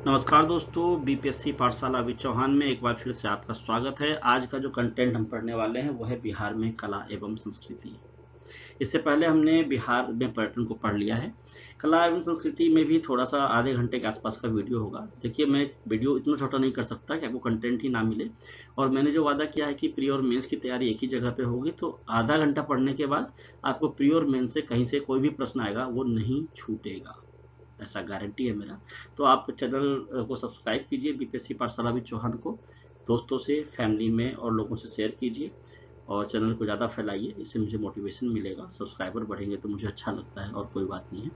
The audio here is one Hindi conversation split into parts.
नमस्कार दोस्तों, बीपीएससी पाठशाला विद चौहान में एक बार फिर से आपका स्वागत है। आज का जो कंटेंट हम पढ़ने वाले हैं वो है बिहार में कला एवं संस्कृति। इससे पहले हमने बिहार में पर्यटन को पढ़ लिया है। कला एवं संस्कृति में भी थोड़ा सा आधे घंटे के आसपास का वीडियो होगा। देखिए, मैं वीडियो इतना छोटा नहीं कर सकता कि आपको कंटेंट ही ना मिले, और मैंने जो वादा किया है कि प्री और मेंस की तैयारी एक ही जगह पे होगी, तो आधा घंटा पढ़ने के बाद आपको प्री और मेंस से कहीं से कोई भी प्रश्न आएगा वो नहीं छूटेगा, ऐसा गारंटी है मेरा। तो आप चैनल को सब्सक्राइब कीजिए, बीपीएससी पाठशाला विद चौहान को दोस्तों से, फैमिली में और लोगों से शेयर कीजिए और चैनल को ज़्यादा फैलाइए। इससे मुझे मोटिवेशन मिलेगा, सब्सक्राइबर बढ़ेंगे तो मुझे अच्छा लगता है, और कोई बात नहीं है।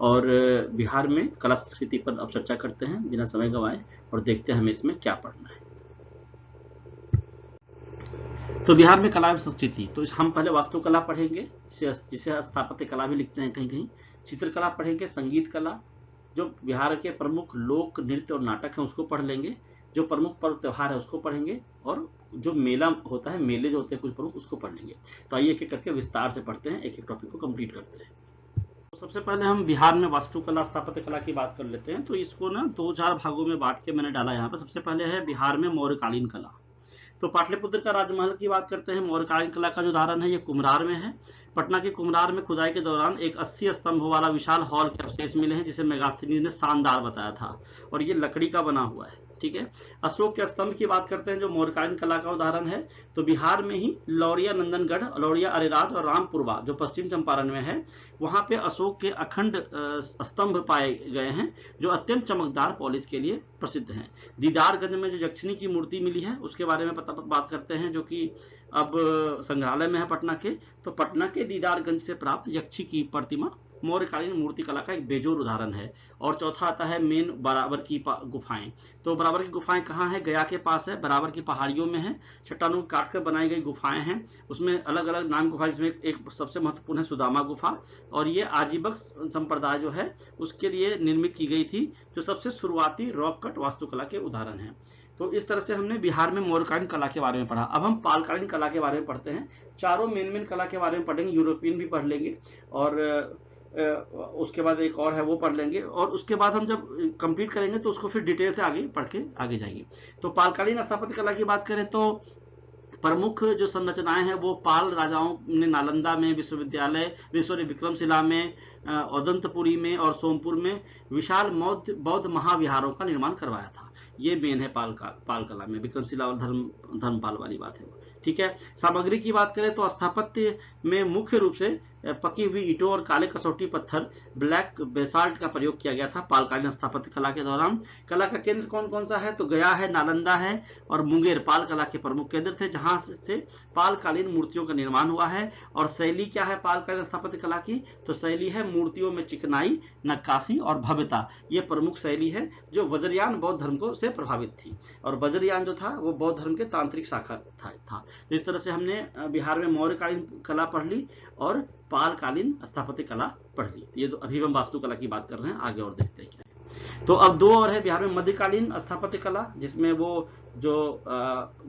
और बिहार में कला संस्कृति पर अब चर्चा करते हैं बिना समय गंवाए, और देखते हैं हमें इसमें क्या पढ़ना है। तो बिहार में कला एवं संस्कृति, तो हम पहले वास्तुकला पढ़ेंगे, जिसे स्थापत्य कला भी लिखते हैं कहीं कहीं। चित्रकला पढ़ेंगे, संगीत कला, जो बिहार के प्रमुख लोक नृत्य और नाटक हैं उसको पढ़ लेंगे, जो प्रमुख पर्व त्योहार है उसको पढ़ेंगे, और जो मेला होता है, मेले जो होते हैं कुछ प्रमुख, उसको पढ़ लेंगे। तो आइए एक एक करके विस्तार से पढ़ते हैं, एक एक टॉपिक को कंप्लीट करते हैं। तो सबसे पहले हम बिहार में वास्तुकला स्थापत्य कला की बात कर लेते हैं। तो इसको ना 2-4 भागों में बांट के मैंने डाला यहाँ पर। सबसे पहले है बिहार में मौर्यकालीन कला। तो पाटलिपुत्र का राजमहल की बात करते हैं। मौर्यकालीन कला का जो उदाहरण है ये कुम्हरार में है। पटना के कुम्हरार में खुदाई के दौरान एक 80 स्तंभ वाला विशाल हॉल के अवशेष मिले हैं, जिसे मेगास्थनीज ने शानदार बताया था, और ये लकड़ी का बना हुआ है। ठीक है। अशोक के स्तंभ की बात करते हैं, जो मौर्यकालीन कला का उदाहरण है। तो बिहार में ही लौरिया नंदनगढ़, लौरिया अरेराज और रामपुरवा, जो पश्चिम चंपारण में है, वहां पे अशोक के अखंड स्तंभ पाए गए हैं, जो अत्यंत चमकदार पॉलिश के लिए प्रसिद्ध हैं। दीदारगंज में जो यक्षिणी की मूर्ति मिली है उसके बारे में बात करते हैं, जो कि अब संग्रहालय में है पटना के। तो पटना के दीदारगंज से प्राप्त यक्षी की प्रतिमा मौर्यकालीन मूर्ति कला का एक बेजोर उदाहरण है। और चौथा आता है मेन बराबर की गुफाएं। तो बराबर की गुफाएं कहाँ है? गया के पास है, बराबर की पहाड़ियों में है। चट्टानों को काट कर बनाई गई गुफाएं हैं, उसमें अलग अलग नाम गुफा, जिसमें एक सबसे महत्वपूर्ण है सुदामा गुफा, और ये आजीवक संप्रदाय जो है उसके लिए निर्मित की गई थी, जो सबसे शुरुआती रॉक कट वास्तुकला के उदाहरण है। तो इस तरह से हमने बिहार में मौर्यकालीन कला के बारे में पढ़ा। अब हम पालकालीन कला के बारे में पढ़ते हैं। चारों मेन कला के बारे में पढ़ेंगे, यूरोपियन भी पढ़ लेंगे, और उसके बाद एक और है वो पढ़ लेंगे, और उसके बाद हम जब कंप्लीट करेंगे तो उसको फिर डिटेल से आगे पढ़ के आगे जाएंगे। तो पालकालीन स्थापत्य कला की बात करें तो प्रमुख जो संरचनाएं हैं वो पाल राजाओं ने नालंदा में, विक्रमशिला में, औदंतपुरी में और सोमपुर में विशाल बौद्ध महाविहारों का निर्माण करवाया था। ये मेन है पाल कला में, विक्रमशिला और धर्मपाल वाली बात है वो। ठीक है। सामग्री की बात करें तो स्थापत्य में मुख्य रूप से पकी हुई ईंटों और काले कसौटी पत्थर, ब्लैक बेसाल्ट का प्रयोग किया गया था पालकालीन स्थापत्य कला के दौरान। कला का केंद्र कौन कौन सा है? तो गया है, नालंदा है और मुंगेर पाल कला के प्रमुख केंद्र थे, जहां से पालकालीन मूर्तियों का निर्माण हुआ है। और शैली क्या है पालकालीन स्थापत्य कला की? तो शैली है मूर्तियों में चिकनाई, नक्काशी और भव्यता। ये प्रमुख शैली है, जो वज्रयान बौद्ध धर्म को से प्रभावित थी, और वज्रयान जो था वो बौद्ध धर्म के तांत्रिक शाखा था। तो इस तरह से हमने बिहार में मौर्यकालीन कला पढ़ ली और पालकालीन स्थापत्य कला पढ़ ली। ये तो अभी हम वास्तुकला की बात कर रहे हैं, आगे और देखते हैं क्या है। तो अब 2 और है बिहार में मध्यकालीन स्थापत्य कला, जिसमें वो जो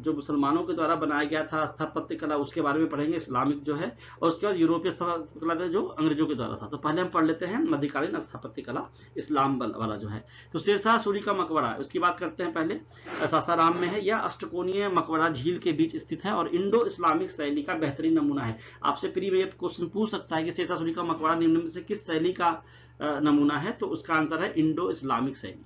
मुसलमानों के द्वारा बनाया गया था स्थापत्य कला, उसके बारे में पढ़ेंगे, इस्लामिक जो है, और उसके बाद यूरोपीय स्थापत्य कला जो अंग्रेजों के द्वारा था। तो पहले हम पढ़ लेते हैं मध्यकालीन स्थापत्य कला, इस्लाम वाला जो है। तो शेरशाह सूरी का मकबरा, उसकी बात करते हैं पहले। सासाराम में है। यह अष्टकोणीय मकबरा झील के बीच स्थित है और इंडो इस्लामिक शैली का बेहतरीन नमूना है। आपसे प्री में क्वेश्चन पूछ सकता है कि शेरशाह सूरी का मकबरा निम्न में से किस शैली का नमूना है? तो उसका आंसर है इंडो इस्लामिक शैली।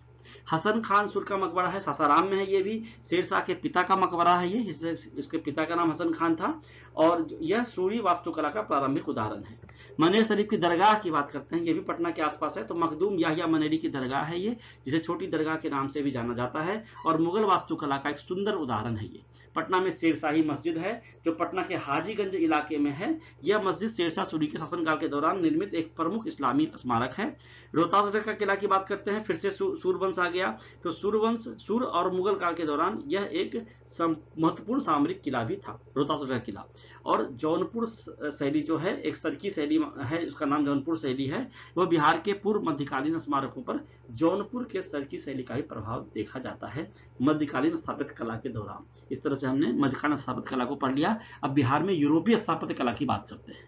हसन खान सुर का मकबरा है, सासाराम में है। ये भी शेरशाह के पिता का मकबरा है। ये इसके पिता का नाम हसन खान था, और यह सूरी वास्तुकला का प्रारंभिक उदाहरण है। मनेर शरीफ की दरगाह की बात करते हैं, ये भी पटना के आसपास है। तो मखदूम याहिया मनेरी की दरगाह है ये, जिसे छोटी दरगाह के नाम से भी जाना जाता है, और मुगल वास्तुकला का एक सुंदर उदाहरण है ये। पटना में शेरशाही मस्जिद है, जो पटना के हाजीगंज इलाके में है। यह मस्जिद शेरशाह सूरी के शासनकाल के दौरान निर्मित एक प्रमुख इस्लामी स्मारक है। रोहतास का किला की बात करते हैं, फिर से सूरवंश आ गया। तो सूर और मुगल काल के दौरान यह एक महत्वपूर्ण सामरिक किला भी था, रोहतास का किला। और जौनपुर शैली जो है, एक सरकी शैली है, उसका नाम जौनपुर शैली है। वह बिहार के पूर्व मध्यकालीन स्मारकों पर जौनपुर के सरकी शैली का ही प्रभाव देखा जाता है मध्यकालीन स्थापत्य कला के दौरान। इस तरह से हमने मध्यकालीन स्थापत्य कला को पढ़ लिया। अब बिहार में यूरोपीय स्थापत्य कला की बात करते हैं।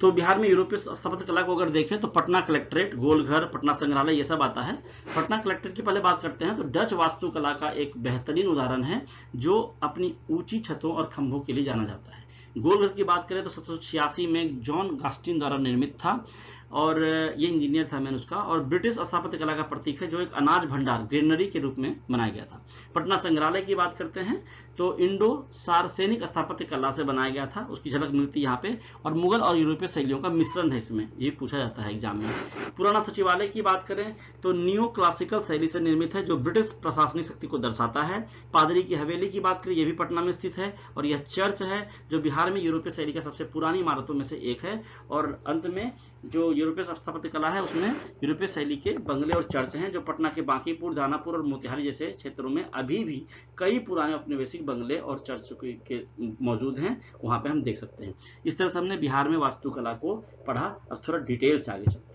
तो बिहार में यूरोपीय स्थापत्य कला को अगर देखें तो पटना कलेक्ट्रेट, गोलघर, पटना संग्रहालय, ये सब आता है। पटना कलेक्ट्रेट की पहले बात करते हैं तो डच वास्तुकला का एक बेहतरीन उदाहरण है जो अपनी ऊंची छतों और खंभों के लिए जाना जाता है। गोलघर की बात करें तो 1786 में जॉन गास्टिन द्वारा निर्मित था और ये इंजीनियर था मैंने उसका, और ब्रिटिश स्थापत्य कला का प्रतीक है जो एक अनाज भंडार ग्रेनरी के रूप में बनाया गया था। पटना संग्रहालय की बात करते हैं तो इंडो सार्सेनिक स्थापत्य कला से बनाया गया था, उसकी झलक मिलती है यहाँ पे, और मुगल और यूरोपीय शैलियों का मिश्रण है इसमें, ये पूछा जाता है एग्जाम में। पुराना सचिवालय की बात करें तो नियो क्लासिकल शैली से निर्मित है जो ब्रिटिश प्रशासनिक शक्ति को दर्शाता है। पादरी की हवेली की बात करें, ये भी पटना में स्थित है, और यह चर्च है जो बिहार में यूरोपीय शैली का सबसे पुरानी इमारतों में से एक है। और अंत में जो यूरोपीय स्थापत्य कला है उसमें यूरोपीय शैली के बंगले और चर्च हैं जो पटना के बांकीपुर, दानापुर और मोतिहारी जैसे क्षेत्रों में अभी भी कई पुराने औपनिवेशिक बंगले और चर्च के मौजूद हैं, वहां पे हम देख सकते हैं। इस तरह से हमने बिहार में वास्तुकला को पढ़ा। अब थोड़ा डिटेल से आगे चलते हैं।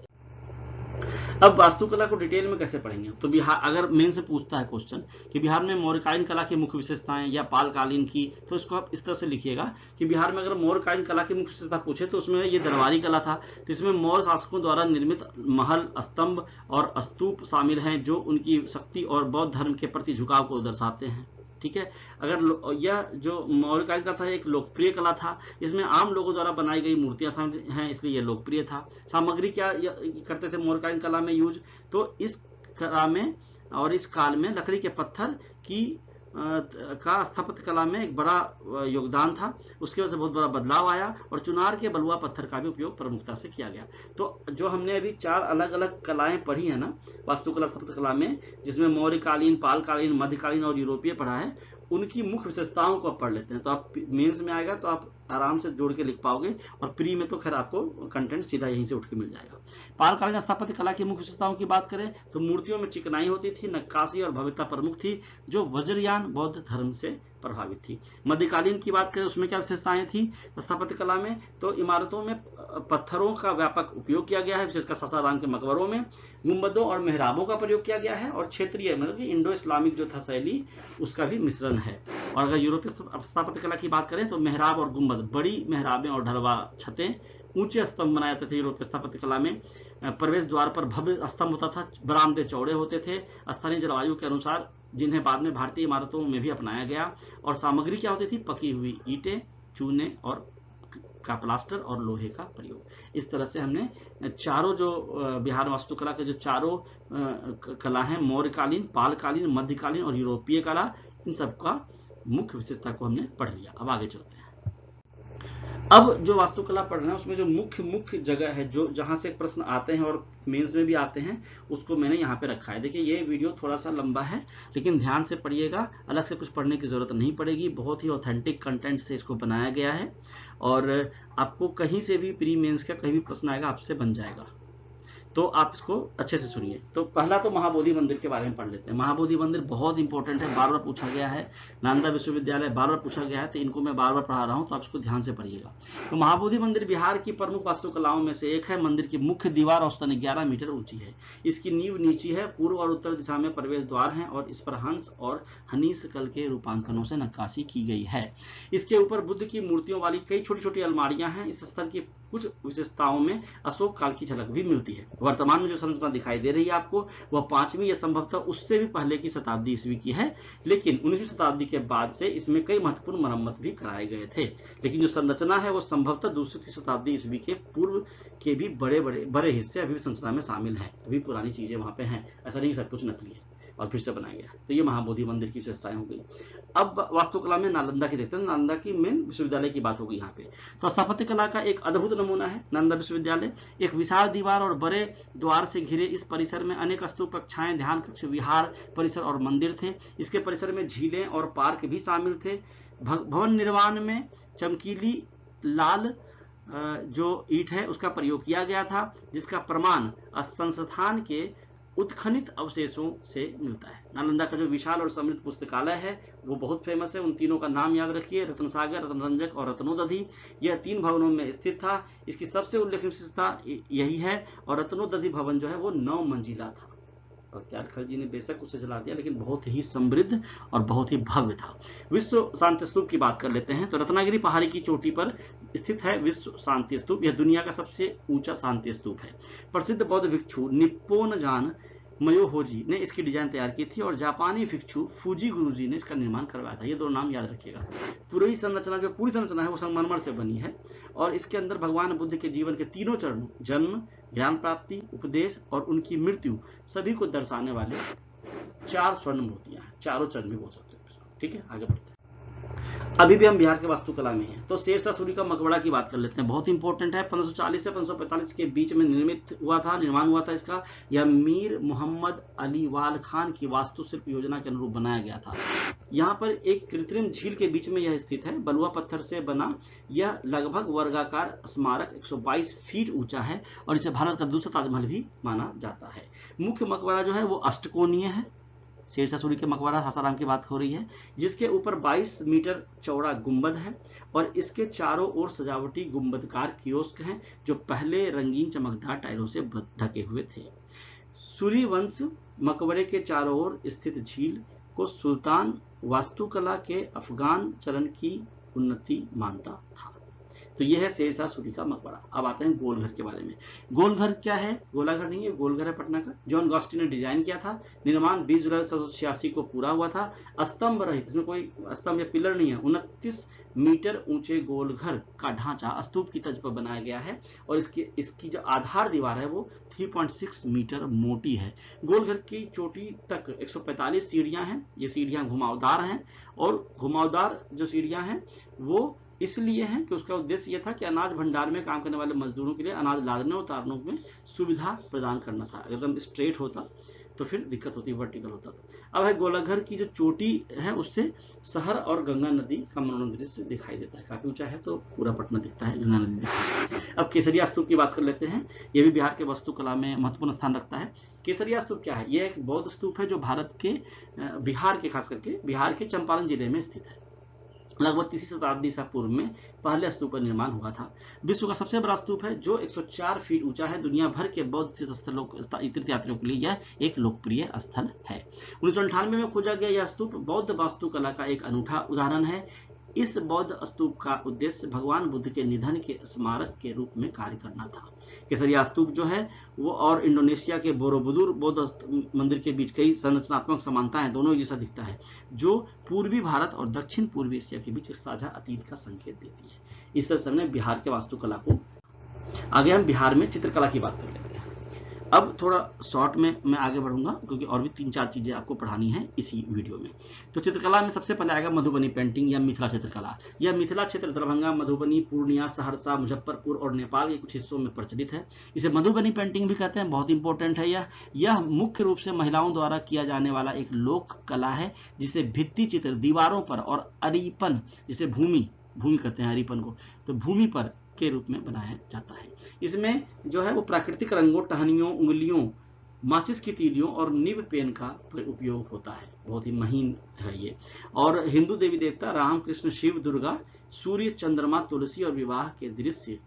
अब वास्तुकला को डिटेल में कैसे पढ़ेंगे, तो बिहार अगर मेन से पूछता है क्वेश्चन कि बिहार में मौर्यकालीन कला की मुख्य विशेषताएं या पालकालीन की, तो इसको आप इस तरह से लिखिएगा कि बिहार में अगर मौर्यकालीन कला की मुख्य विशेषता पूछे तो उसमें ये दरबारी कला था, तो इसमें मौर्य शासकों द्वारा निर्मित महल, स्तंभ और स्तूप शामिल हैं जो उनकी शक्ति और बौद्ध धर्म के प्रति झुकाव को दर्शाते हैं। ठीक है, अगर यह जो मौर्यकालीन कला था एक लोकप्रिय कला था, इसमें आम लोगों द्वारा बनाई गई मूर्तियां शामिल हैं, इसलिए यह लोकप्रिय था। सामग्री क्या करते थे मौर्यकालीन कला में यूज, तो इस कला में और इस काल में लकड़ी के पत्थर की का स्थापत्य कला में एक बड़ा योगदान था, उसकी वजह से बहुत बड़ा बदलाव आया, और चुनार के बलुआ पत्थर का भी उपयोग प्रमुखता से किया गया। तो जो हमने अभी 4 अलग अलग कलाएं पढ़ी है ना वास्तुकला स्थापत्य कला में, जिसमें मौर्यकालीन, पालकालीन, मध्यकालीन और यूरोपीय पढ़ा है, उनकी मुख्य विशेषताओं को पढ़ लेते हैं। तो आप मेंस में आएगा तो आप आराम से जोड़ के लिख पाओगे, और प्री में तो खैर आपको कंटेंट सीधा यहीं से उठ के मिल जाएगा। पालकालीन स्थापत्य कला की मुख्य विशेषताओं की बात करें तो मूर्तियों में चिकनाई होती थी, नक्काशी और भव्यता प्रमुख थी जो वज्रयान बौद्ध धर्म से प्रभावित थी। मध्यकालीन की बात करें उसमें क्या विशेषताएं थी स्थापत्य कला में, तो इमारतों में पत्थरों का व्यापक उपयोग किया गया है, विशेषकर सासाराम के मकबरों में गुंबदों और मेहराबों का प्रयोग किया गया है, और क्षेत्रीय मतलब कि इंडो इस्लामिक जो था शैली उसका भी मिश्रण है। और अगर यूरोपीय स्थापत्य कला की बात करें तो मेहराब और गुंबद, बड़ी मेहराबें और ढलवा छतें, ऊंचे स्तंभ बनाए जाते थे यूरोपीय स्थापत्य कला में। प्रवेश द्वार पर भव्य स्तंभ होता था, बरामदे चौड़े होते थे स्थानीय जलवायु के अनुसार, जिन्हें बाद में भारतीय इमारतों में भी अपनाया गया। और सामग्री क्या होती थी, पकी हुई ईंटें, चूने और का प्लास्टर और लोहे का प्रयोग। इस तरह से हमने चारों जो बिहार वास्तुकला के जो चारों कला हैं, मौर्यकालीन, पालकालीन, मध्यकालीन और यूरोपीय कला, इन सबका मुख्य विशेषता को हमने पढ़ लिया। अब आगे चलते हैं। अब जो वास्तुकला पढ़ रहे हैं उसमें जो मुख्य जगह है जो जहां से प्रश्न आते हैं और मेंस में भी आते हैं, उसको मैंने यहाँ पे रखा है। देखिए ये वीडियो थोड़ा सा लंबा है, लेकिन ध्यान से पढ़िएगा, अलग से कुछ पढ़ने की जरूरत नहीं पड़ेगी। बहुत ही ऑथेंटिक कंटेंट से इसको बनाया गया है, और आपको कहीं से भी प्री मेंस का कहीं भी प्रश्न आएगा आपसे बन जाएगा, तो आप इसको अच्छे से सुनिए। तो पहला तो महाबोधि मंदिर के बारे में पढ़ लेते हैं। महाबोधि मंदिर बहुत इंपॉर्टेंट है, बार बार पूछा गया है, नालंदा विश्वविद्यालय बार बार पूछा गया है, तो इनको मैं बार बार पढ़ा रहा हूं, तो आप इसको ध्यान से पढ़िएगा। तो महाबोधि मंदिर बिहार की प्रमुख वास्तुकलाओं में से एक है। मंदिर की मुख्य दीवार औसतन 11 मीटर ऊंची है, इसकी नींव नीची है, पूर्व और उत्तर दिशा में प्रवेश द्वार है, और इस पर हंस और हनीस कल के रूपांकनों से नक्काशी की गई है। इसके ऊपर बुद्ध की मूर्तियों वाली कई छोटी छोटी अलमारियां हैं। इस स्थल की कुछ विशेषताओं में अशोक काल की झलक भी मिलती है। वर्तमान में जो संरचना दिखाई दे रही है आपको, वह 5वीं या संभवतः उससे भी पहले की शताब्दी ईस्वी की है, लेकिन 19वीं शताब्दी के बाद से इसमें कई महत्वपूर्ण मरम्मत भी कराए गए थे। लेकिन जो संरचना है वो संभवतः दूसरी शताब्दी ईस्वी के पूर्व के भी बड़े हिस्से अभी भी संरचना में शामिल है। अभी पुरानी चीजें वहां पे हैं, ऐसा नहीं सब कुछ नकली है और फिर से बनाया गया। तो ये महाबोधि मंदिर की विशेषताएं हो गई। अब वास्तुकला में नालंदा की देखते हैं। नालंदा की मेन विश्वविद्यालय की बात होगी यहाँ पे। तो स्थापत्य कला का एक अद्भुत नमूना है नालंदा विश्वविद्यालय। एक विशाल दीवार और बड़े द्वार से घिरे इस परिसर में अनेक स्तूप, कक्षाएं, ध्यान कक्ष, विहार परिसर और मंदिर थे। इसके परिसर में झीलें और पार्क भी शामिल थे। भवन निर्माण में चमकीली लाल जो ईंट है उसका प्रयोग किया गया था, जिसका प्रमाण संस्थान के उत्खनित अवशेषों से मिलता है। नालंदा का जो विशाल और समृद्ध पुस्तकालय है वो बहुत फेमस है। उन तीनों का नाम याद रखिए, रत्नसागर, रत्नरंजक और रत्नोदधि। यह 3 भवनों में स्थित था। इसकी सबसे उल्लेखनीय विशेषता यही है, और रत्नोदधि भवन जो है वो 9 मंजिला था। बख्तियार खलजी ने बेशक उसे जला दिया, लेकिन बहुत ही समृद्ध और बहुत ही भव्य था। विश्व शांति स्तूप की बात कर लेते हैं तो रत्नागिरी पहाड़ी की चोटी पर स्थित है विश्व शांति स्तूप। यह दुनिया का सबसे ऊंचा शांति स्तूप है। प्रसिद्ध बौद्ध भिक्षु निप्पोनजान मयोहोजी ने इसकी डिजाइन तैयार की थी और जापानी भिक्षु फूजी गुरुजी ने इसका निर्माण करवाया था। ये दो नाम याद रखिएगा। पूरी संरचना है वो संगमरमर से बनी है और इसके अंदर भगवान बुद्ध के जीवन के तीनों चरणों, जन्म, ज्ञान प्राप्ति, उपदेश और उनकी मृत्यु, सभी को दर्शाने वाले 4 स्वर्ण मूर्तियां हैं। चारों चरण भी बोल सकते हैं। ठीक है, आगे बढ़ते हैं। अभी भी हम बिहार के वास्तुकला में हैं तो शेरशाह सूरी का मकबरा की बात कर लेते हैं। बहुत इंपॉर्टेंट है। 1540 से 1545 के बीच में निर्माण हुआ था इसका। यह मीर मोहम्मद अलीवाल खान की वास्तुशिल्प योजना के अनुरूप बनाया गया था। यहाँ पर एक कृत्रिम झील के बीच में यह स्थित है। बलुआ पत्थर से बना यह लगभग वर्गाकार स्मारक 122 फीट ऊंचा है और इसे भारत का दूसरा ताजमहल भी माना जाता है। मुख्य मकबरा जो है वो अष्टकोणीय है। शेरशाह सूरी के मकबरा सासाराम की बात हो रही है, जिसके ऊपर 22 मीटर चौड़ा गुंबद है और इसके चारों ओर सजावटी गुंबदकार कियोस्क हैं जो पहले रंगीन चमकदार टाइलों से ढके हुए थे। सूरी वंश मकबरे के चारों ओर स्थित झील को सुल्तान वास्तुकला के अफगान चलन की उन्नति मानता था। तो यह है शेरशाह सूरी का मकबरा। अब आते हैं गोलघर के बारे में। गोलघर क्या है? गोलाघर नहीं है, गोलघर है पटना का। जॉन गॉस्टी ने डिजाइन किया था। निर्माण 20 जुलाई 1786 को पूरा हुआ था। स्तंभ रहित, इसमें कोई स्तंभ या पिलर नहीं है। 29 मीटर ऊंचे गोलघर का ढांचा स्तूप की तर्ज पर बनाया गया है और इसकी जो आधार दीवार है वो 3.6 मीटर मोटी है। गोलघर की चोटी तक 145 सीढ़ियां हैं। ये सीढ़ियां घुमावदार हैं और घुमावदार जो सीढ़ियां हैं वो इसलिए है कि उसका उद्देश्य यह था कि अनाज भंडार में काम करने वाले मजदूरों के लिए अनाज लादने और उतारने में सुविधा प्रदान करना था। अगर एकदम स्ट्रेट होता तो फिर दिक्कत होती, वर्टिकल होता तो। अब है गोलाघर की जो चोटी है उससे शहर और गंगा नदी का मनोरम दृश्य दिखाई देता है। काफी ऊंचा है तो पूरा पटना दिखता है, गंगा नदी दिखती है। अब केसरिया स्तूप की बात कर लेते हैं। यह भी बिहार के वास्तुकला में महत्वपूर्ण स्थान रखता है। केसरिया स्तूप क्या है? यह एक बौद्ध स्तूप है जो भारत के बिहार के, खास करके बिहार के चंपारण जिले में स्थित है। लगभग 3वीं शताब्दी ईसा पूर्व में पहले स्तूप का निर्माण हुआ था। विश्व का सबसे बड़ा स्तूप है जो 104 फीट ऊंचा है। दुनिया भर के बौद्ध तीर्थयात्रियों के लिए यह एक लोकप्रिय स्थल है। 1998 में खोजा गया यह स्तूप बौद्ध वास्तुकला का एक अनूठा उदाहरण है। इस बौद्ध स्तूप का उद्देश्य भगवान बुद्ध के निधन के स्मारक के रूप में कार्य करना था। केसरिया स्तूप जो है वो और इंडोनेशिया के बोरोबुदुर बौद्ध मंदिर के बीच कई संरचनात्मक समानताएं, दोनों जैसा दिखता है, जो पूर्वी भारत और दक्षिण पूर्वी एशिया के बीच एक साझा अतीत का संकेत देती है। इस तरह से हमने बिहार के वास्तुकला को। आगे हम बिहार में चित्रकला की बात कर लेते हैं। अब थोड़ा शॉर्ट में मैं आगे बढ़ूंगा क्योंकि और भी 3-4 चीजें आपको पढ़ानी है इसी वीडियो में। तो चित्रकला में सबसे पहले आएगा मधुबनी पेंटिंग या मिथिला चित्रकला। यह मिथिला क्षेत्र दरभंगा, मधुबनी, पूर्णिया, सहरसा, मुजफ्फरपुर और नेपाल के कुछ हिस्सों में प्रचलित है। इसे मधुबनी पेंटिंग भी कहते हैं। बहुत इंपॉर्टेंट है यह मुख्य रूप से महिलाओं द्वारा किया जाने वाला एक लोक कला है जिसे भित्ति चित्र, दीवारों पर और अरिपन, जिसे भूमि कहते हैं अरिपन को, तो भूमि पर के रूप में बनाया जाता है। इसमें जो है वो प्राकृतिक रंगों, टहनियों, उंगलियों, माचिस की तीलियों और निब पेन का उपयोग होता है। बहुत ही महीन है ये। और हिंदू देवी देवता राम, कृष्ण, शिव, दुर्गा, सूर्य, चंद्रमा, तुलसी और विवाह के दृश्य,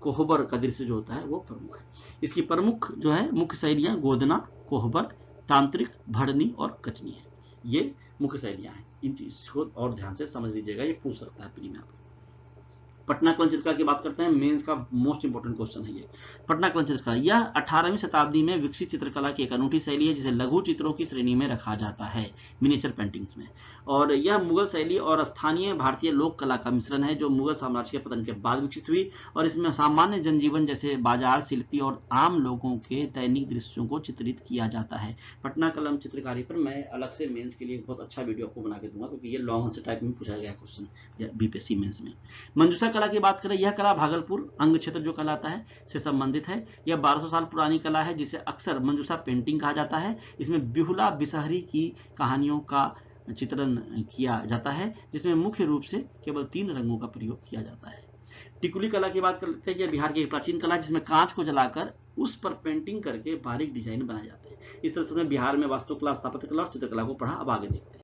कोहबर का दृश्य जो होता है वो प्रमुख है। इसकी प्रमुख जो है मुख्य शैलियां गोदना, कोहबर, तांत्रिक, भड़नी और कचनी है। ये मुख्य शैलियां हैं। इन चीजों को और ध्यान से समझ लीजिएगा, ये पूछ सकता है प्री में आपको। पटना कलन चित्रकला की बात करते हैं। मेंस का मोस्ट इंपोर्टेंट क्वेश्चन है ये। पटना कलन चित्रकला यह 18वीं शताब्दी में विकसित चित्रकला की एक अनूठी शैली है जिसे लघु चित्रों की श्रेणी में रखा जाता है, मिनिएचर पेंटिंग्स में। और यह मुगल शैली और स्थानीय भारतीय लोक कला का मिश्रण है जो मुगल साम्राज्य के पतन के बाद विकसित हुई और इसमें सामान्य जनजीवन जैसे बाजार, शिल्पी और आम लोगों के दैनिक दृश्यों को चित्रित किया जाता है। पटना कलम चित्रकारी पर मैं अलग से मेंस के लिए बहुत अच्छा वीडियो आपको बना के दूंगा क्योंकि ये लॉन्ग आंसर टाइप में पूछा गया क्वेश्चन बीपीएससी मेंस में। मंजूषा कला की बात करें, यह कला भागलपुर अंग क्षेत्र जो कहलाता है से संबंधित है। यह 1200 साल पुरानी कला है जिसे अक्सर मंजूषा पेंटिंग कहा जाता है। इसमें बिहुला बिसहरी की कहानियों का चित्रण किया जाता है जिसमें मुख्य रूप से केवल 3 रंगों का प्रयोग किया जाता है। टिकुली कला की बात करते हैं। यह बिहार की एक प्राचीन कला है जिसमें कांच को जलाकर उस पर पेंटिंग करके बारीक डिजाइन बनाए जाते हैं। इस तरह से बिहार में वास्तुकला, स्थापत्य कला और चित्रकला को पढ़ा। अब आगे देखते हैं।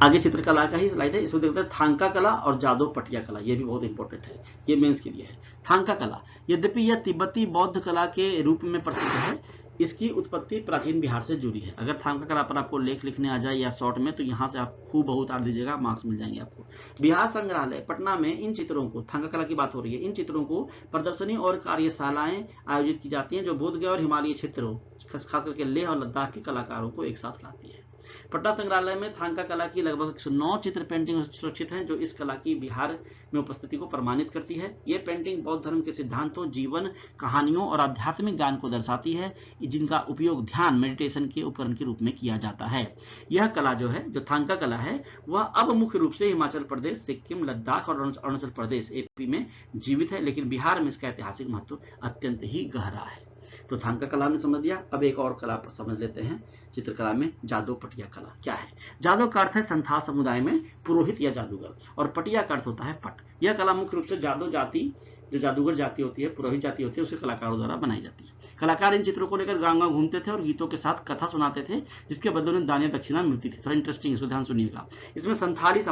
आगे चित्रकला का ही स्लाइड है, इसमें देखते हैं थांका कला और जादव पटिया कला। ये भी बहुत इंपॉर्टेंट है, ये मेंस के लिए है। थांका कला यद्यपि यह तिब्बती बौद्ध कला के रूप में प्रसिद्ध है, इसकी उत्पत्ति प्राचीन बिहार से जुड़ी है। अगर थांका कला पर आपको लेख लिखने आ जाए या शॉर्ट में, तो यहाँ से आप खूब बहुत आर दीजिएगा, मार्क्स मिल जाएंगे आपको। बिहार संग्रहालय पटना में इन चित्रों को, थांका कला की बात हो रही है, इन चित्रों को प्रदर्शनी और कार्यशालाएं आयोजित की जाती हैं जो बोधगया और हिमालयी क्षेत्रों, खास करके लेह और लद्दाख के कलाकारों को एक साथ लाती है। पटना संग्रहालय में थांका कला की लगभग 109 चित्र पेंटिंग सुरक्षित हैं जो इस कला की बिहार में उपस्थिति को प्रमाणित करती है। ये पेंटिंग बौद्ध धर्म के सिद्धांतों, जीवन कहानियों और आध्यात्मिक ज्ञान को दर्शाती है, जिनका उपयोग ध्यान मेडिटेशन के उपकरण के रूप में किया जाता है। यह कला जो है, जो थांका कला है, वह अब मुख्य रूप से हिमाचल प्रदेश, सिक्किम, लद्दाख और अरुणाचल प्रदेश एपी में जीवित है, लेकिन बिहार में इसका ऐतिहासिक महत्व अत्यंत ही गहरा है। तो थांका कला में समझ लिया। अब एक और कला पर समझ लेते हैं, चित्रकला में जादव पटिया कला क्या है। जादव का अर्थ है संथाल समुदाय में पुरोहित या जादूगर, और पटिया का अर्थ होता है पट। यह कला मुख्य रूप से जादव जाति, जो जादूगर जाति होती है, पुरोहित जाति होती है, उसके कलाकारों द्वारा बनाई जाती है। कलाकार इन चित्रों को लेकर गांव-गांव घूमते थे और गीतों के साथ कथा सुनाते थे, जिसके बदले में दानिया दक्षिणा मिलती थी। थोड़ा इंटरेस्टिंग, इसको ध्यान सुनिएगा। इसमें संथाली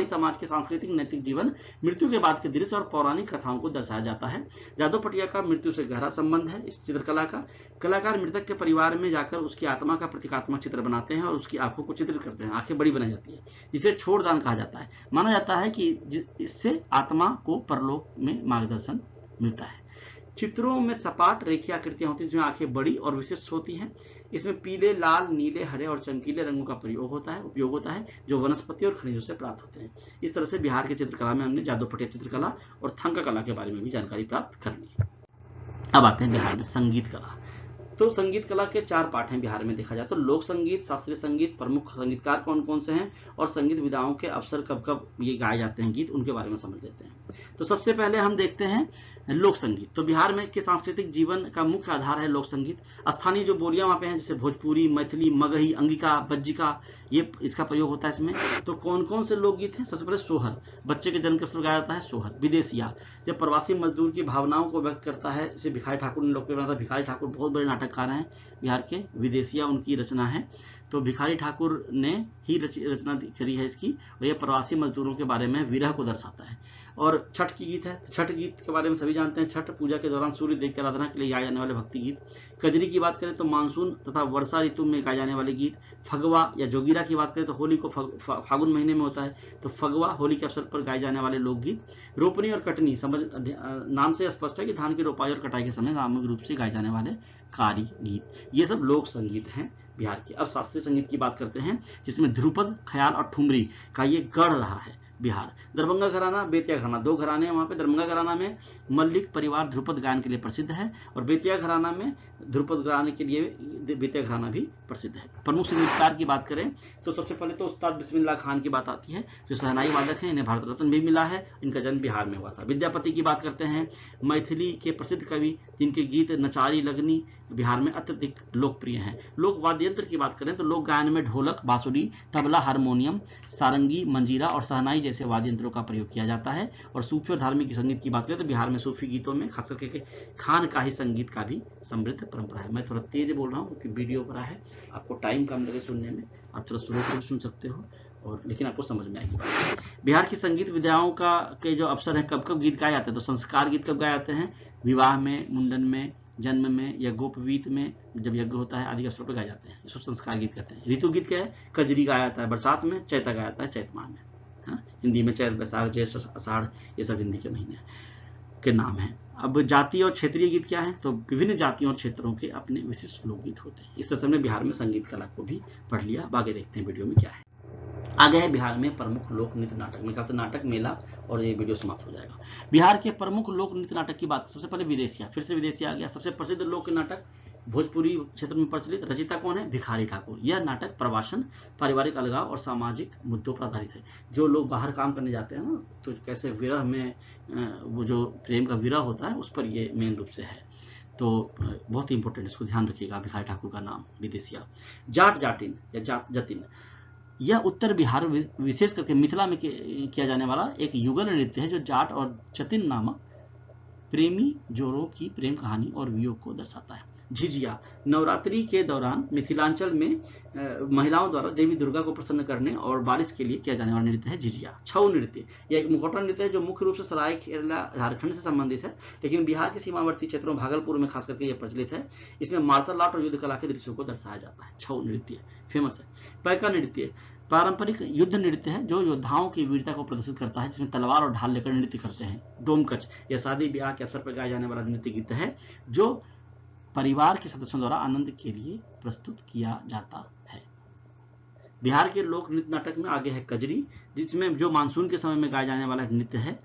समाज के सांस्कृतिक नैतिक जीवन, मृत्यु के बाद के दृश्य और पौराणिक कथाओं को दर्शाया जाता है। जादव पटिया का मृत्यु से गहरा संबंध है इस चित्रकला का। कलाकार मृतक के परिवार में जाकर उसकी आत्मा का प्रतीकात्मक चित्र बनाते हैं और उसकी आंखों को चित्रित करते हैं। आंखें बड़ी बनाई जाती है, जिसे छोड़दान कहा जाता है। माना जाता है कि इससे आत्मा को परलोक में मार्गदर्शन मिलता है। चित्रों में सपाट रेखीय आकृतियां होती हैं, जिसमें आंखें बड़ी और विशिष्ट होती हैं। इसमें पीले, लाल, नीले, हरे और चमकीले रंगों का उपयोग होता है जो वनस्पति और खनिजों से प्राप्त होते हैं। इस तरह से बिहार की चित्रकला में हमने जादव पटिया चित्रकला और थांका कला के बारे में भी जानकारी प्राप्त कर ली। अब आते हैं बिहार में संगीत कला। तो संगीत कला के 4 पार्ट हैं बिहार में देखा जाए तो। लोक संगीत, शास्त्रीय संगीत, प्रमुख संगीतकार कौन कौन से हैं और संगीत विधाओं के अवसर कब कब ये गाए जाते हैं गीत, उनके बारे में समझ लेते हैं। तो सबसे पहले हम देखते हैं लोक संगीत। तो बिहार में के सांस्कृतिक जीवन का मुख्य आधार है लोक संगीत। स्थानीय जो बोलियां वहां पे हैं, जैसे भोजपुरी, मैथिली, मगही, अंगिका, बज्जिका, ये इसका प्रयोग होता है इसमें। तो कौन कौन से लोकगीत हैं? सबसे पहले सोहर, बच्चे के जन्म के अवसर गाया जाता है सोहर। विदेशिया, जब प्रवासी मजदूर की भावनाओं को व्यक्त करता है, इसे भिखारी ठाकुर ने लोकप्रिय बनाया था। भिखारी ठाकुर बहुत बड़े नाटककार हैं बिहार के। विदेशिया उनकी रचना है। तो भिखारी ठाकुर ने ही रचना करी है इसकी, और यह प्रवासी मजदूरों के बारे में विरह को दर्शाता है। और छठ की गीत है, तो छठ गीत के बारे में सभी जानते हैं। छठ पूजा के दौरान सूर्य देव की आराधना के लिए गाए जाने वाले भक्ति गीत। कजरी की बात करें तो मानसून तथा वर्षा ऋतु में गाए जाने वाले गीत। फगवा या जोगिरा की बात करें तो होली को फागुन महीने में होता है, तो फगवा होली के अवसर पर गाए जाने वाले लोकगीत। रोपनी और कटनी, समझ नाम से स्पष्ट है कि धान की रोपाई और कटाई के समय सामूहिक रूप से गाए जाने वाले कारी गीत। ये सब लोक संगीत हैं बिहार के। अब शास्त्रीय संगीत की बात करते हैं, जिसमें ध्रुपद, ख्याल और ठुमरी का ये गढ़ रहा है बिहार। दरभंगा घराना, बेतिया घराना, 2 घराने हैं वहां पे। दरभंगा घराना में मल्लिक परिवार ध्रुपद गायन के लिए प्रसिद्ध है, और बेतिया घराना में ध्रुपद गाने के लिए बेतिया घराना भी प्रसिद्ध है। प्रमुख संगीतकार की बात करें तो सबसे पहले तो उस्ताद बिस्मिल्लाह खान की बात आती है, जो शहनाई वादक हैं। इन्हें भारत रत्न भी मिला है। इनका जन्म बिहार में हुआ था। विद्यापति की बात करते हैं, मैथिली के प्रसिद्ध कवि, जिनके गीत नचारी, लगनी बिहार में अत्यधिक लोकप्रिय हैं। लोक वाद्य यंत्र की बात करें तो लोक गायन में ढोलक, बांसुरी, तबला, हारमोनियम, सारंगी, मंजीरा और शहनाई जैसे वाद्य यंत्रों का प्रयोग किया जाता है। और सूफी और धार्मिक संगीत की बात करें तो बिहार में सूफी गीतों में खास करके खानकाही संगीत का भी समृद्ध परंपरा है। मैं थोड़ा तेज बोल रहा हूँ क्योंकि वीडियो बड़ा है, आपको टाइम कम लगे सुनने में, आप थोड़ा स्लो कर सुन सकते हो, और लेकिन आपको समझ में आएगी बात। बिहार की संगीत विधाओं का के जो अवसर है, कब कब गीत गाए जाते हैं, तो संस्कार गीत कब गाए जाते हैं? विवाह में, मुंडन में, जन्म में, या गोपवीत में, जब यज्ञ होता है आदि अवसर पर गाए जाते हैं। इसको संस्कार गीत कहते हैं। ऋतु गीत क्या है? कजरी गाया जाता है बरसात में, चैता गाया जाता है चैत माह में, है ना। हिंदी में चैत, बैसाख, ज्येष्ठ, आषाढ़, ये सब हिंदी के महीने के नाम हैं। अब जातीय और क्षेत्रीय गीत क्या है? तो विभिन्न जातियों और क्षेत्रों के अपने विशिष्ट लोकगीत होते हैं। इस तरह से हमने बिहार में संगीत कला को भी पढ़ लिया। अब आगे देखते हैं वीडियो में क्या है। आगे है बिहार में प्रमुख लोक नृत्य नाटक। मेरे ख्याल से नाटक मेला और ये वीडियो समाप्त हो जाएगा। बिहार के प्रमुख लोक नृत्य नाटक की बात, सबसे पहले विदेशिया, फिर से विदेशिया आ गया। सबसे प्रसिद्ध लोक नाटक भोजपुरी क्षेत्र में प्रचलित, रचिता कौन है? भिखारी ठाकुर। यह नाटक प्रवासन, पारिवारिक अलगाव और सामाजिक मुद्दों पर आधारित है। जो लोग बाहर काम करने जाते हैं ना, तो कैसे विरह में वो जो प्रेम का विरह होता है, उस पर ये मेन रूप से है। तो बहुत ही इंपॉर्टेंट, इसको ध्यान रखिएगा। भिखारी ठाकुर का नाम विदेशिया। जाट जाटिन या जात जतिन, यह उत्तर बिहार विशेष करके मिथिला में किया जाने वाला एक युगल नृत्य है, जो जाट और जतिन नामक प्रेमी जोड़ों की प्रेम कहानी और वियोग को दर्शाता है। झिझिया नवरात्रि के दौरान मिथिलांचल में महिलाओं द्वारा देवी दुर्गा को प्रसन्न करने और बारिश के लिए किया जाने वाला नृत्य है झिझिया। छऊ नृत्य यह एक मुखौटा नृत्य है जो मुख्य रूप से सरायकेला झारखंड से संबंधित है, लेकिन बिहार के सीमावर्ती क्षेत्रों भागलपुर में खास करके यह प्रचलित है। इसमें मार्शल आर्ट और युद्ध कला के दृश्यों को दर्शाया जाता है। छऊ नृत्य फेमस है। पैका नृत्य पारंपरिक युद्ध नृत्य है जो योद्धाओं की वीरता को प्रदर्शित करता है, जिसमें तलवार और ढाल लेकर नृत्य करते हैं। डोमकच यह शादी ब्याह के अवसर पर गाया जाने वाला नृत्य गीत है जो परिवार के सदस्यों द्वारा आनंद के लिए प्रस्तुत किया जाता है। बिहार के लोक नृत्य नाटक में आगे है कजरी, जिसमें जो मानसून के समय में गाया जाने वाला नृत्य है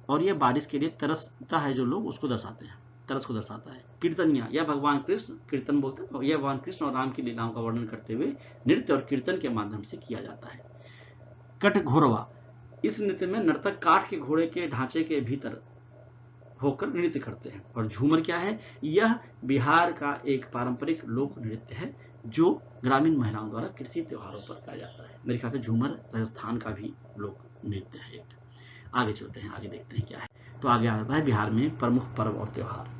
और यह बारिश के लिए तरसता है जो लोग उसको दर्शाते हैं, तरस को दर्शाता है। कीर्तनिया यह भगवान कृष्ण कीर्तन बोलते हैं, यह भगवान कृष्ण और राम की लीलाओं का वर्णन करते हुए नृत्य और कीर्तन के माध्यम से किया जाता है। कटघोरवा इस नृत्य में नर्तक काठ के घोड़े के ढांचे के भीतर होकर नृत्य करते हैं। और झूमर क्या है? यह बिहार का एक पारंपरिक लोक नृत्य है जो ग्रामीण महिलाओं द्वारा कृषि त्योहारों पर गाया जाता है। मेरे ख्याल से झूमर राजस्थान का भी लोक नृत्य है। आगे चलते हैं, आगे देखते हैं क्या है। तो आगे आ जाता है बिहार में प्रमुख पर्व और त्योहार।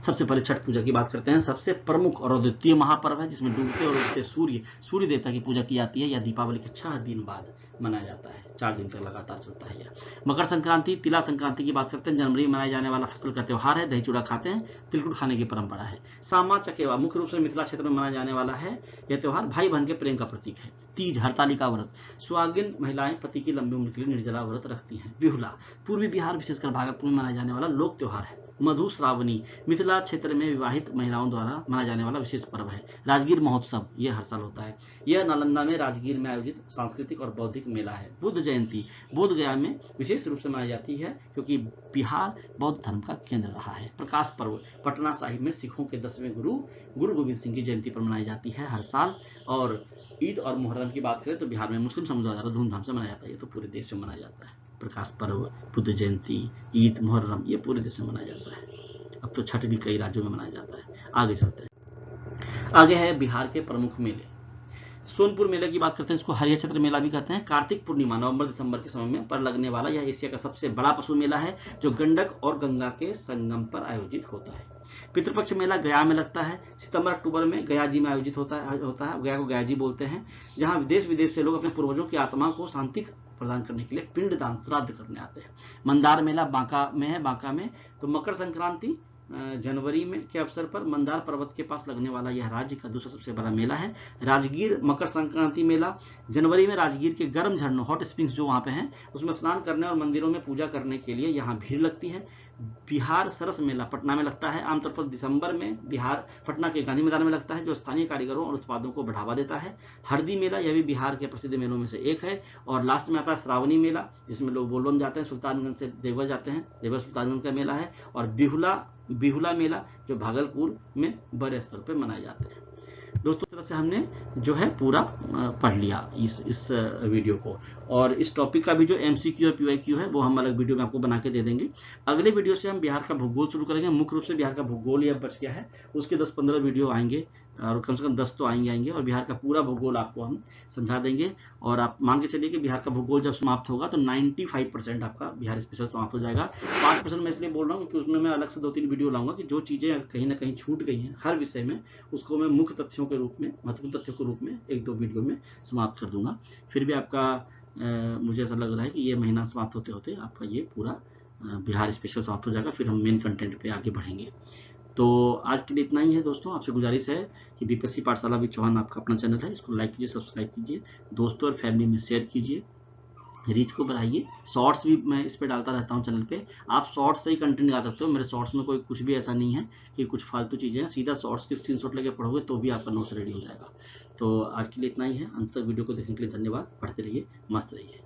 सबसे पहले छठ पूजा की बात करते हैं। सबसे प्रमुख और अद्वितीय महापर्व है जिसमें डूबते और उगते सूर्य देवता की पूजा की जाती है। यह दीपावली के 6 दिन बाद मनाया जाता है, 4 दिन तक लगातार चलता है यह। मकर संक्रांति तिला संक्रांति की बात करते हैं। जनवरी में मनाया जाने वाला फसल का त्योहार है। दही चूड़ा खाते हैं, तिलकुट खाने की परंपरा है। सामा चकेवा मुख्य रूप से मिथिला क्षेत्र में मनाया जाने वाला है। यह त्योहार भाई बहन के प्रेम का प्रतीक है। तीज हरतालिका व्रत सुहागिन महिलाएं पति की लंबी उम्र के लिए निर्जला व्रत रखती हैं। बिहुला पूर्वी बिहार विशेषकर भागलपुर में मनाया जाने वाला लोक त्योहार है। मधुश्रावणी मिथिला क्षेत्र में विवाहित महिलाओं द्वारा मनाया जाने वाला विशेष पर्व है। राजगीर महोत्सव यह हर साल होता है। यह नालंदा में राजगीर में आयोजित सांस्कृतिक और बौद्धिक मेला है। बुद्ध जयंती बोध गया में विशेष रूप से मनाई जाती है क्योंकि बिहार बौद्ध धर्म का केंद्र रहा है। प्रकाश पर्व पटना साहिब में सिखों के 10वें गुरु गोविंद सिंह की जयंती पर मनाई जाती है हर साल। और ईद और मुहर्रम की बात करें तो बिहार में मुस्लिम समुदाय द्वारा धूमधाम से मनाया जाता है। ये तो पूरे देश में मनाया जाता है। प्रकाश पर्व, बुद्ध जयंती, ईद, मुहर्रम ये पूरे देश में मनाया जाता है। अब तो छठ भी कई राज्यों में मनाया जाता है। आगे चलते हैं। आगे है बिहार के प्रमुख मेले। सोनपुर मेले की बात करते हैं, इसको हरियर क्षेत्र मेला भी कहते हैं। कार्तिक पूर्णिमा नवंबर दिसंबर के समय में पर लगने वाला यह एशिया का सबसे बड़ा पशु मेला है जो गंडक और गंगा के संगम पर आयोजित होता है। पितृपक्ष मेला गया में लगता है। सितंबर अक्टूबर में गया जी में आयोजित होता है। गया को गया जी बोलते हैं, जहां देश विदेश से लोग अपने पूर्वजों की आत्मा को शांति प्रदान करने के लिए पिंड दान श्राद्ध करने आते हैं। मंदार मेला बांका में है। बांका में तो मकर संक्रांति जनवरी में के अवसर पर मंदार पर्वत के पास लगने वाला यह राज्य का दूसरा सबसे बड़ा मेला है। राजगीर मकर संक्रांति मेला जनवरी में राजगीर के गर्म झरनों हॉट स्प्रिंग्स जो वहां पे हैं उसमें स्नान करने और मंदिरों में पूजा करने के लिए यहाँ भीड़ लगती है। बिहार सरस मेला पटना में लगता है। आमतौर पर दिसंबर में बिहार पटना के गांधी मैदान में लगता है जो स्थानीय कारीगरों और उत्पादों को बढ़ावा देता है। हरदी मेला यह भी बिहार के प्रसिद्ध मेलों में से एक है। और लास्ट में आता है श्रावणी मेला जिसमें लोग बोलबम जाते हैं। सुल्तानगंज से देवघर जाते हैं। देवघर सुल्तानगंज का मेला है। और बिहुला मेला जो भागलपुर में बड़े स्तर पर मनाए जाते हैं। दोस्तों तरह से हमने जो है पूरा पढ़ लिया इस वीडियो को। और इस टॉपिक का भी जो MCQ और PYQ है वो हम अलग वीडियो में आपको बना के दे देंगे। अगले वीडियो से हम बिहार का भूगोल शुरू करेंगे। मुख्य रूप से बिहार का भूगोल यह बच गया है, उसके 10-15 वीडियो आएंगे और कम से कम 10 तो आएंगे और बिहार का पूरा भूगोल आपको हम समझा देंगे। और आप मान के चलिए कि बिहार का भूगोल जब समाप्त होगा तो 95% आपका बिहार स्पेशल समाप्त हो जाएगा। 5% मैं इसलिए बोल रहा हूँ क्योंकि उसमें मैं अलग से 2-3 वीडियो लाऊंगा कि जो चीजें कहीं ना कहीं छूट गई हैं हर विषय में उसको मैं मुख्य तथ्यों के रूप में, महत्वपूर्ण तथ्यों के रूप में 1-2 वीडियो में समाप्त कर दूंगा। फिर भी आपका मुझे ऐसा लग रहा है कि ये महीना समाप्त होते होते आपका ये पूरा बिहार स्पेशल समाप्त हो जाएगा। फिर हम मेन कंटेंट पे आगे बढ़ेंगे। तो आज के लिए इतना ही है दोस्तों। आपसे गुजारिश है कि BPSC पाठशाला विद चौहान आपका अपना चैनल है, इसको लाइक कीजिए, सब्सक्राइब कीजिए, दोस्तों और फैमिली में शेयर कीजिए, रीच को बढ़ाइए। शॉर्ट्स भी मैं इस पे डालता रहता हूँ चैनल पे। आप शॉर्ट्स से ही कंटेंट निकाल सकते हो। मेरे शॉर्ट्स में कोई कुछ भी ऐसा नहीं है कि कुछ फालतू चीजें हैं। सीधा शॉर्ट्स की स्क्रीनशॉट लेके पढ़ोगे तो भी आपका नोट्स रेडी हो जाएगा। तो आज के लिए इतना ही है। अंत तक वीडियो को देखने के लिए धन्यवाद। पढ़ते रहिए, मस्त रहिए।